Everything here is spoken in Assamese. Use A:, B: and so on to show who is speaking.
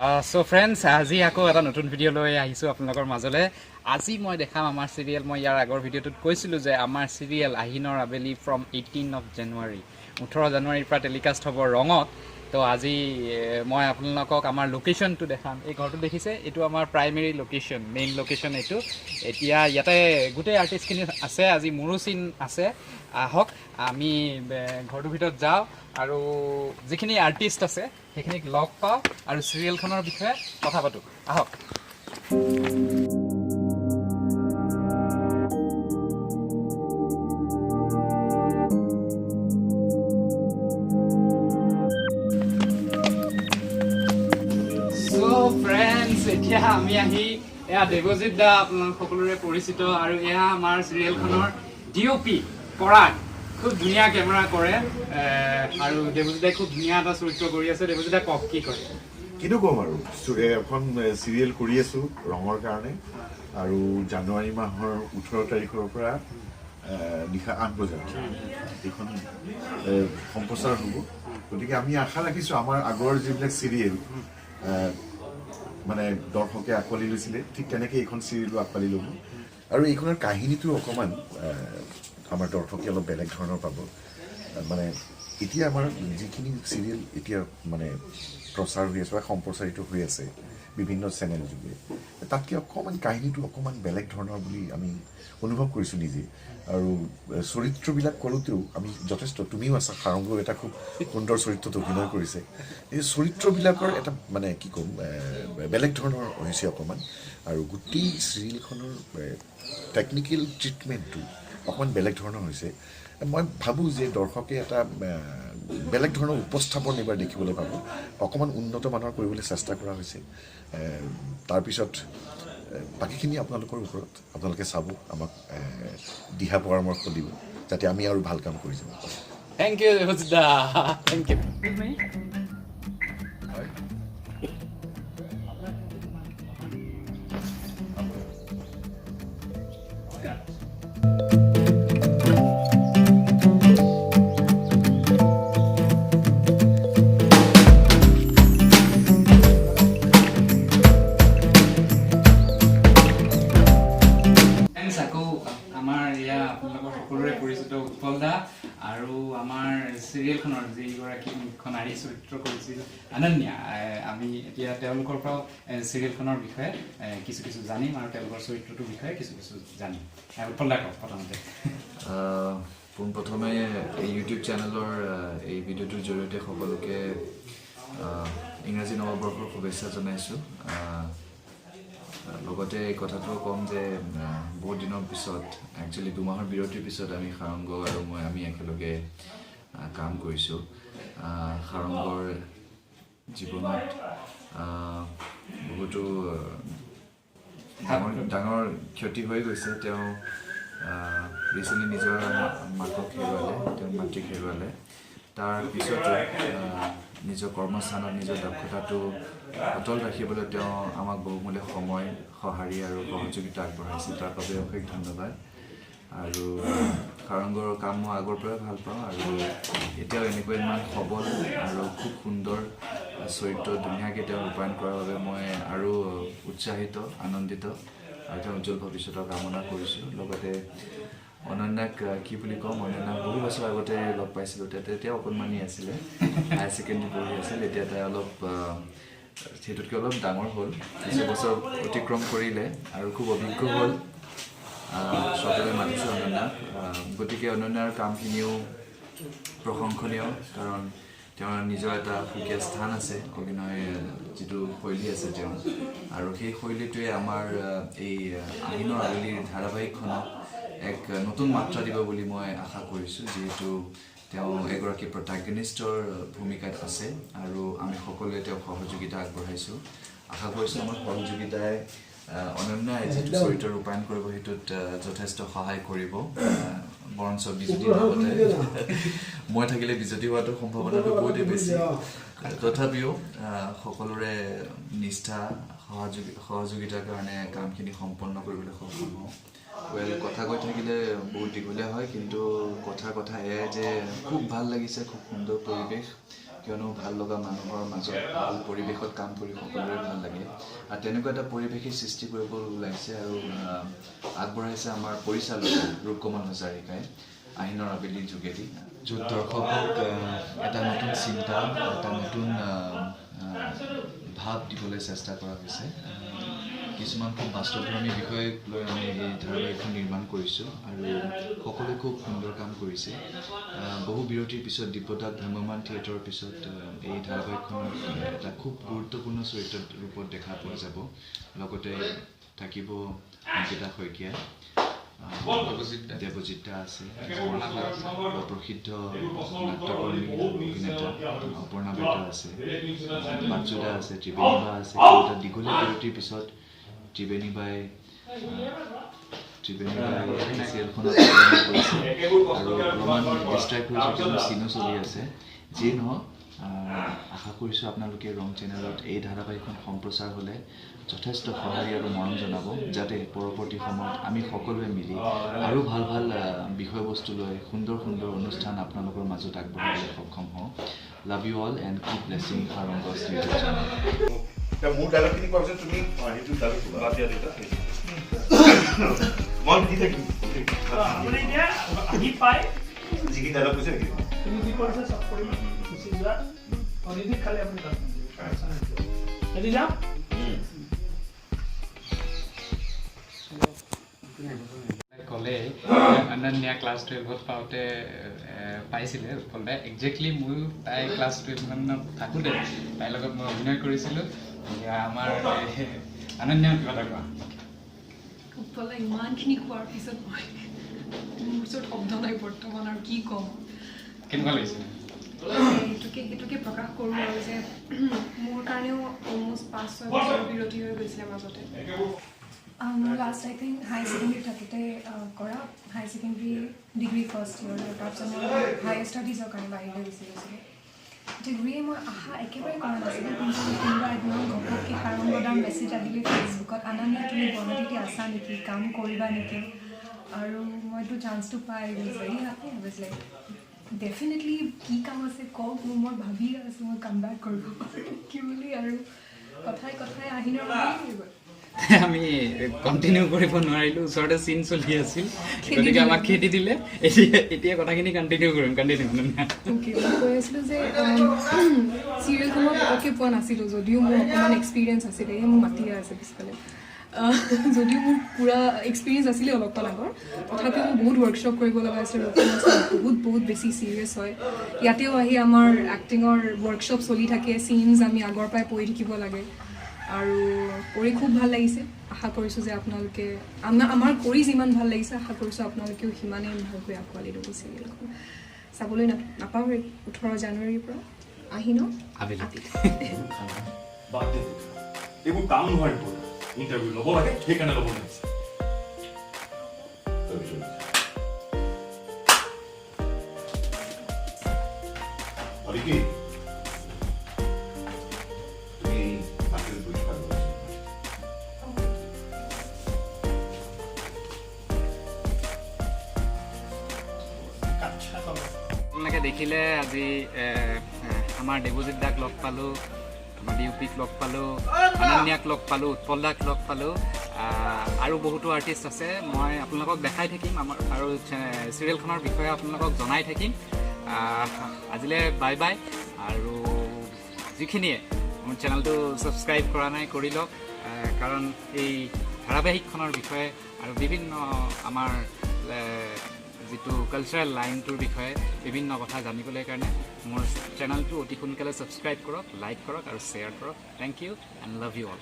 A: সো ফ্ৰেণ্ডছ আজি আকৌ এটা নতুন ভিডিঅ' লৈ আহিছোঁ আপোনালোকৰ মাজলৈ। আজি মই দেখাম আমাৰ চিৰিয়েল। মই ইয়াৰ আগৰ ভিডিঅ'টোত কৈছিলোঁ যে আমাৰ চিৰিয়েল আহিনৰ আবেলি ফ্ৰম 18 জানুৱাৰী 18 জানুৱাৰীৰ পৰা টেলিকাষ্ট হ'ব ৰঙত। তো আজি মই আপোনালোকক আমাৰ লোকেশ্যনটো দেখাম। এই ঘৰটো দেখিছে, এইটো আমাৰ প্ৰাইমেৰী লোকেশ্যন, মেইন লোকেশ্যন এইটো। এতিয়া ইয়াতে গোটেই আৰ্টিষ্টখিনি আছে, আজি মোৰো চিন আছে। আহক আমি ঘৰটোৰ ভিতৰত যাওঁ আৰু যিখিনি আৰ্টিষ্ট আছে সেইখিনিক লগ পাওঁ আৰু চিৰিয়েলখনৰ বিষয়ে কথা পাতোঁ। আহক। ফ্ৰেণ্ডছ, এতিয়া আমি আহি এয়া দেৱজিৎ দা আপোনালোক সকলোৰে পৰিচিত, আৰু এয়া আমাৰ চিৰিয়েলখনৰ DOP পৰাগ। খুব ধুনীয়া কেমেৰা কৰে আৰু দেৱজিৎ দাই খুব ধুনীয়া এটা চৰিত্ৰ কৰি আছে। দেৱজিৎ দা কওক, কি কৰে?
B: কিনো ক'ম আৰু, এখন চিৰিয়েল কৰি আছোঁ ৰঙৰ কাৰণে, আৰু জানুৱাৰী মাহৰ 18 তাৰিখৰ পৰা নিশা 8 বজাত এইখন সম্প্ৰচাৰ হ'ব। গতিকে আমি আশা ৰাখিছোঁ আমাৰ আগৰ যিবিলাক চিৰিয়েল মানে দৰ্শকে আঁকোৱালি লৈছিলে, ঠিক তেনেকৈ এইখন চিৰিয়েলো আঁকোৱালি ল'ব। আৰু এইখনৰ কাহিনীটো অকণমান আমাৰ দৰ্শকে অলপ বেলেগ ধৰণৰ পাব। মানে এতিয়া আমাৰ যিখিনি চিৰিয়েল এতিয়া মানে প্ৰচাৰ হৈ আছে বা সম্প্ৰচাৰিত হৈ আছে বিভিন্ন চেনেল যোগে, তাতকৈ অকণমান কাহিনীটো অকণমান বেলেগ ধৰণৰ বুলি আমি অনুভৱ কৰিছোঁ নিজে। আৰু চৰিত্ৰবিলাক কৰোঁতেও আমি যথেষ্ট, তুমিও আছা, সাৰংগও এটা খুব সুন্দৰ চৰিত্ৰত অভিনয় কৰিছে। এই চৰিত্ৰবিলাকৰ এটা মানে কি ক'ম, বেলেগ ধৰণৰ হৈছে অকণমান। আৰু গোটেই চিৰিয়েলখনৰ টেকনিকেল ট্ৰিটমেণ্টটো অকণমান বেলেগ ধৰণৰ হৈছে। মই ভাবোঁ যে দৰ্শকে এটা বেলেগ ধৰণৰ উপস্থাপন এইবাৰ দেখিবলৈ পাব, অকণমান উন্নত মানৰ কৰিবলৈ চেষ্টা কৰা হৈছে। তাৰপিছত বাকীখিনি আপোনালোকৰ ওপৰত, আপোনালোকে চাব, আমাক দিহা পৰামৰ্শ দিব, যাতে আমি আৰু ভাল কাম কৰি যাব পাৰোঁ।
A: থেংক ইউ দেৱজিৎ দা, থেংক ইউ। সকলোৰে পৰিচিত উৎপল দা, আৰু আমাৰ চিৰিয়েলখনৰ যিগৰাকী মুখ্য নাৰী চৰিত্ৰ কৰিছিল অনন্যা, আমি এতিয়া তেওঁলোকৰ পৰাও চিৰিয়েলখনৰ বিষয়ে কিছু জানিম আৰু তেওঁলোকৰ চৰিত্ৰটোৰ বিষয়ে কিছু জানিম। উৎপল দা কওক প্ৰথমতে।
C: পোনপ্ৰথমে এই ইউটিউব চেনেলৰ এই ভিডিঅ'টোৰ জৰিয়তে সকলোকে ইংৰাজী নৱবৰ্ষৰ শুভেচ্ছা জনাইছোঁ। লগতে এই কথাটো ক'ম যে বহুত দিনৰ পিছত, একচুৱেলি 2 মাহৰ বিৰতিৰ পিছত আমি সাৰংগ আৰু আমি একেলগে কাম কৰিছোঁ। সাৰংগৰ জীৱনত বহুতো ডাঙৰ ক্ষতি হৈ গৈছে। তেওঁ ৰিচেণ্টলি নিজৰ মাকক হেৰুৱালে, তেওঁৰ মাতৃক হেৰুৱালে। তাৰ পিছতো নিজৰ কৰ্মস্থানত নিজৰ দক্ষতাটো অটল ৰাখিবলৈ তেওঁ আমাক বহুমূলীয়া সময়, সঁহাৰি আৰু সহযোগিতা আগবঢ়াইছিল। তাৰ বাবে অশেষ ধন্যবাদ। আৰু সাৰংগৰ কাম মই আগৰ পৰাই ভাল পাওঁ, আৰু এতিয়াও এনেকৈ ইমান সবল আৰু খুব সুন্দৰ চৰিত্ৰ ধুনীয়াকৈ তেওঁ ৰূপায়ণ কৰাৰ বাবে মই আৰু উৎসাহিত, আনন্দিত, আৰু তেওঁ উজ্জ্বল ভৱিষ্যতৰ কামনা কৰিছোঁ। লগতে অনন্যাক কি বুলি ক'ম, অনন্যাক বহু বছৰ আগতে লগ পাইছিলোঁ, তেতিয়া অকণমানি আছিলে, হায়াৰ ছেকেণ্ডেৰী পঢ়ি আছিল। এতিয়া তাই অলপ সেইটোতকৈ অলপ ডাঙৰ হ'ল, কিছু বছৰ অতিক্ৰম কৰিলে আৰু খুব অভিজ্ঞ হ'ল। চৰকাৰে মাতিছে অনন্যাক, গতিকে অনন্যাৰ কামখিনিও প্ৰশংসনীয়, কাৰণ তেওঁৰ নিজৰ এটা সুকীয়া স্থান আছে, অভিনয় যিটো শৈলী আছে তেওঁৰ, আৰু সেই শৈলীটোৱে আমাৰ এই আহিনৰ আবেলিৰ ধাৰাবাহিকখনক এক নতুন মাত্ৰা দিব বুলি মই আশা কৰিছোঁ, যিহেতু তেওঁ এগৰাকী প্ৰটাগনিষ্টৰ ভূমিকাত আছে, আৰু আমি সকলোৱে তেওঁক সহযোগিতা আগবঢ়াইছোঁ। আশা কৰিছোঁ আমাৰ সহযোগিতাই অনন্যাই যিটো চৰিত্ৰ ৰূপায়ণ কৰিব সেইটোত যথেষ্ট সহায় কৰিব। বৰঞ্চ বিজুতি লগতে মই থাকিলে বিজুতি হোৱাটো সম্ভাৱনাটো বহুতেই বেছি। তথাপিও সকলোৰে নিষ্ঠা, সহযোগিতাৰ কাৰণে কামখিনি সম্পন্ন কৰিবলৈ সক্ষম হওঁ। কথা কৈ থাকিলে বহুত দীঘলীয়া হয়, কিন্তু কথা এয়াই যে খুব ভাল লাগিছে, খুব সুন্দৰ পৰিৱেশ, কিয়নো ভাল লগা মানুহৰ মাজত ভাল পৰিৱেশত কাম কৰি সকলোৰে ভাল লাগে আৰু তেনেকুৱা এটা পৰিৱেশে সৃষ্টি কৰিব ওলাইছে আৰু আগবঢ়াইছে আমাৰ পৰিচালক ৰূপকমল হাজৰিকাই আহিনৰ আবেলিৰ যোগেদি, য'ত দৰ্শকক এটা নতুন চিন্তা, এটা নতুন ভাৱ দিবলৈ চেষ্টা কৰা হৈছে। কিছুমান খুব বাস্তৱধৰ্মী বিষয়ক লৈ আমি এই ধাৰাবাহিকখন নিৰ্মাণ কৰিছোঁ আৰু সকলোৱে খুব সুন্দৰ কাম কৰিছে। বহু বিৰতিৰ পিছত দিব্যদাক ভ্ৰাম্যমান থিয়েটাৰৰ পিছত এই ধাৰাবাহিকখনৰ এটা খুব গুৰুত্বপূৰ্ণ চৰিত্ৰৰ ৰূপত দেখা পোৱা যাব। লগতে থাকিব অংকিতা শইকীয়া, দেৱজিৎ দা আছে, প্ৰসিদ্ধ নাট্যকৰ্মী অভিনেতা অপৰ্ণা বাইদেউ আছে, বাচ্চু দা আছে, ত্ৰিবেণী বা আছে। দীঘলীয়া বিৰতিৰ পিছত ত্ৰিবেণী বাই চিৰিয়েলখনত কৰিছে আৰু অলপমান ডিষ্ট্ৰেক্ট হৈ থকা চিনো চলি আছে। যিয়ে নহওক আশা কৰিছোঁ আপোনালোকে ৰং চেনেলত এই ধাৰাবাহিকখন সম্প্ৰচাৰ হ'লে যথেষ্ট সঁহাৰি আৰু মৰম জনাব, যাতে পৰৱৰ্তী সময়ত আমি সকলোৱে মিলি আৰু ভাল ভাল বিষয়বস্তু লৈ সুন্দৰ সুন্দৰ অনুষ্ঠান আপোনালোকৰ মাজত আগবঢ়াবলৈ সক্ষম হওঁ। Love you all and keep blessing সাৰংগছ ইউটিউব চেনেল।
B: মোৰ ডাইলগখিনি কোৱাৰ পিছত তুমি সেইটো ডাইলগ মই দি থাকিম যিখিনি ডাইলগ কৈছে
A: ক'লে অনন্যা ক্লাছ 12ত পাওঁতে পাইছিলে উৎপলদাই। একজেক্টলি ময়ো তাই ক্লাছ 12 মানত থাকোঁতে তাইৰ লগত মই অভিনয় কৰিছিলোঁ। আমাৰ অনন্যা কিবা এটা কোৱা।
D: উৎপলদাই ইমানখিনি কোৱাৰ পিছত মই মোৰ ওচৰত শব্দ নাই বৰ্তমান আৰু কি ক'ম।
A: কেনেকুৱা লাগিছিলে?
D: সেইটোকে প্ৰকাশ কৰোঁ আৰু যে মোৰ কাৰণেও অলমষ্ট 5-6 বছৰ বিৰতি হৈ গৈছিলে মাজতে। লাষ্ট আই থিংক হাই ছেকেণ্ডেৰী থাকোঁতে কৰা, হাই ছেকেণ্ডেৰী ডিগ্ৰী ফাৰ্ষ্ট ইয়েৰ, তাৰপিছত মই হায়াৰ ষ্টাডিজৰ কাৰণে বাহিৰলৈ গুচি গৈছিলোঁ। ডিগ্ৰীয়ে মই আশা একেবাৰে কৰা নাছিলোঁ, কিন্তু কোনোবা এদিন ঘপককৈ সাৰংগদাৰ মেছেজ আহিলে ফেচবুকত, অনন্যা তুমি গুৱাহাটীতে আছা নেকি, কাম কৰিবা নেকি? আৰু মইতো চান্সটো পাই very happy. I was like definitely কি কাম আছে কওক, মই ভাবিয়ে আছোঁ মই কাম বেক কৰিব পাৰোঁ কি বুলি, আৰু কথাই কথাই আহিনৰ হৈ গ'ল।
A: আমি কণ্টিনিউ কৰিব নোৱাৰিলোঁ, ওচৰতে চিন চলি আছিল, গতিকে আমাক খেদি দিলে। এতিয়া কথাখিনি কণ্টিনিউ কৰিম।
D: অ'কে, মই কৈ আছিলোঁ যে চিৰিয়েলখন মই পটককৈ পোৱা নাছিলোঁ, যদিও মোৰ অকণমান এক্সপিৰিয়েঞ্চ আছিলে। এই মোৰ মাতিয়ে আছে পিছফালে। যদিও মোৰ পূৰা এক্সপিৰিয়েঞ্চ আছিলে অলপমান আগৰ, তথাপিও মোৰ বহুত ৱৰ্কশ্বপ কৰিব লগা আছিলে। বহুত বেছি ছিৰিয়াছ হয়। ইয়াতেও আহি আমাৰ এক্টিঙৰ ৱৰ্কশ্বপ চলি থাকে, চিনছ আমি আগৰ পৰাই পঢ়ি থাকিব লাগে আৰু কৰি খুব ভাল লাগিছে। আশা কৰিছোঁ যে আপোনালোকে আমাৰ কৰি যিমান ভাল লাগিছে, আশা কৰিছোঁ আপোনালোকেও সিমানেই ভালকৈ আঁকোৱালি ল'ব চিৰিয়েলখন। চাবলৈ নাপাহৰি 18 জানুৱাৰীৰ পৰা আহি ন
E: এইবোৰ কাম নহয়, ইণ্টাৰভিউ ল'ব লাগে, সেইকাৰণে ল'ব লাগিছে।
A: আপোনালোকে দেখিলে আজি আমাৰ দেৱজিৎ দাক লগ পালোঁ, আমাৰ ডিউপিক লগ পালোঁ, অনন্যাক লগ পালোঁ, উৎপল দাক লগ পালোঁ, আৰু বহুতো আৰ্টিষ্ট আছে। মই আপোনালোকক দেখাই থাকিম আমাৰ আৰু চিৰিয়েলখনৰ বিষয়ে আপোনালোকক জনাই থাকিম। আজিলৈ বাই বাই। আৰু যিখিনিয়ে মোৰ চেনেলটো ছাবস্ক্ৰাইব কৰা নাই কৰি লওক, কাৰণ এই ধাৰাবাহিকখনৰ বিষয়ে আৰু বিভিন্ন আমাৰ যিটো কালচাৰেল লাইনটোৰ বিষয়ে বিভিন্ন কথা জানিবলৈ কাৰণে মোৰ চেনেলটো অতি সোনকালে ছাবস্ক্ৰাইব কৰক, লাইক কৰক আৰু শ্বেয়াৰ কৰক। Thank you and love you all.